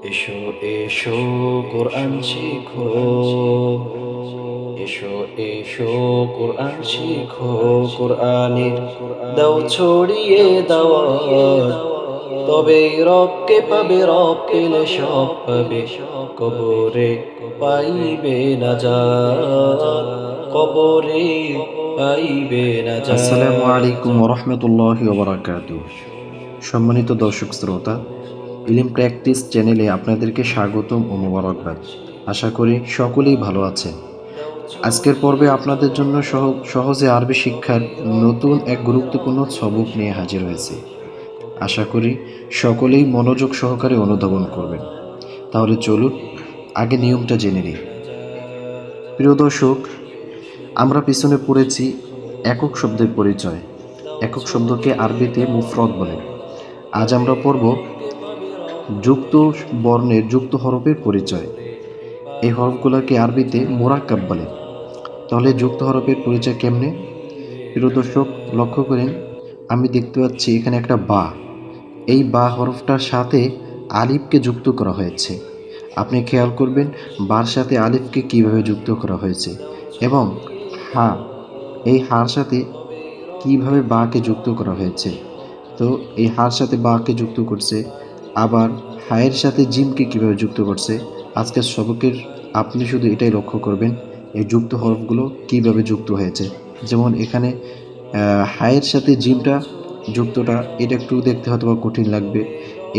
এসো এসো কোরআন শিখো, এসো এসো কোরআন শিখো, কোরআনের দাও ছড়িয়ে দাওয়াত, তবে রবকে পাবে, রব পেলে সব পাবে, কবরে পাইবে নাজাত, কবরে পাইবে নাজাত। আসসালামু আলাইকুম ওরহমতুল্লাহি ওবরাকাতুহ। সম্মানিত দর্শক শ্রোতা, ইলম প্র্যাকটিস চ্যানেলে আপনাদেরকে স্বাগতম ও মোবারকবাদ। আশা করি সকলেই ভালো আছেন। আজকের পর্বে আপনাদের জন্য সহজে আরবি শিক্ষার নতুন এক গুরুত্বপূর্ণ সবক নিয়ে হাজির হয়েছে। আশা করি সকলেই মনোযোগ সহকারে অনুধাবন করবেন। তাহলে চলুন আগে নিয়মটা জেনে নিই। প্রিয় দর্শক, আমরা পিছনে পড়েছি একক শব্দের পরিচয়। একক শব্দকে আরবিতে মুফরদ বলে। আজ আমরা পড়ব যুক্ত বর্ণের যুক্ত হরফের পরিচয়। এই হরফগুলোকে আরবিতে মোরাক্কাব বলে। তাহলে যুক্ত হরফের পরিচয় কেমনে? প্রিয় দর্শক, লক্ষ্য করেন, আমি দেখতে পাচ্ছি এখানে একটা বা। এই বা হরফটার সাথে আলিফকে যুক্ত করা হয়েছে। আপনি খেয়াল করবেন বার সাথে আলিফকে কিভাবে যুক্ত করা হয়েছে, এবং হা, এই হার সাথে কিভাবে বাকে যুক্ত করা হয়েছে। তো এই হার সাথে বাকে যুক্ত করছে, আবার হায়ের সাথে জিমকে কিভাবে যুক্ত করছে। আজকের সবকের আপনি শুধু এটাই লক্ষ্য করবেন, এই যুক্ত হরফগুলো কিভাবে যুক্ত হয়েছে। যেমন এখানে হায়ের সাথে জিমটা যুক্তটা, এটা একটু দেখতে হয়তো বা কঠিন লাগবে।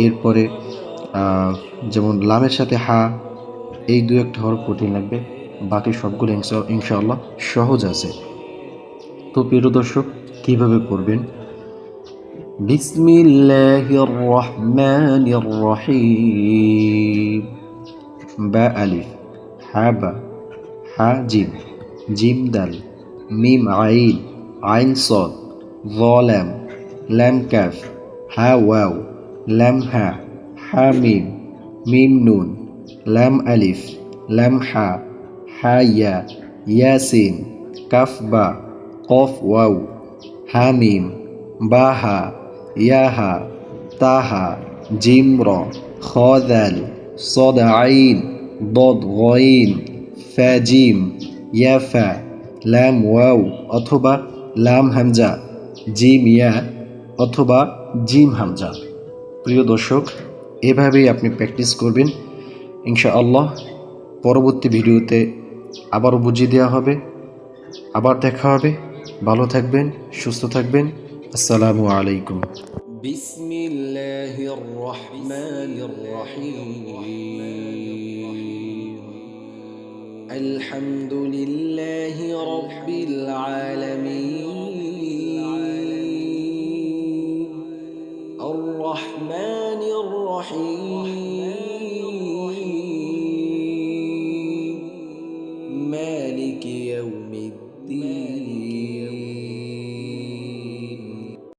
এরপরে যেমন লামের সাথে হা, এই দু একটা হরফ কঠিন লাগবে, বাকি সবগুলো ইনশাআল্লাহ সহজ আছে। তো প্রিয় দর্শক, কীভাবে পড়বেন? বিসমিল্লাহির রহমানির রহিম। বা আলিফ, হা বা, হা জিম, জিম দাল, মিম আইন, আইন সদ, য লাম, লাম কাফ, হা ওয়াও, লাম হা, হা মিম, মিম নুন, লাম আলিফ, লাম হা, হা ইয়া, ইয়াসিন, কাফ বা, কফ ওয়াও, হা মিম, বা হা, ইয়া হা, তা হা, জিম র, খ দাল, صاد عين ضاد غين ফা জিম, ইয়া ফা, লাম ওয়াও অথবা লাম হামজা, জিম ইয়া অথবা জিম হামজা। প্রিয় দর্শক, এভাবেই আপনি প্র্যাকটিস করবেন ইনশাআল্লাহ। পরবর্তী ভিডিওতে আবারও বুঝিয়ে দেওয়া হবে, আবার দেখা হবে। ভালো থাকবেন, সুস্থ থাকবেন। আসসালামু আলাইকুম। বিসমিল্লাহির রহমানির রহিম। আলহামদুলিল্লাহি রাব্বিল আলামিন। আর রহমানির রহিম।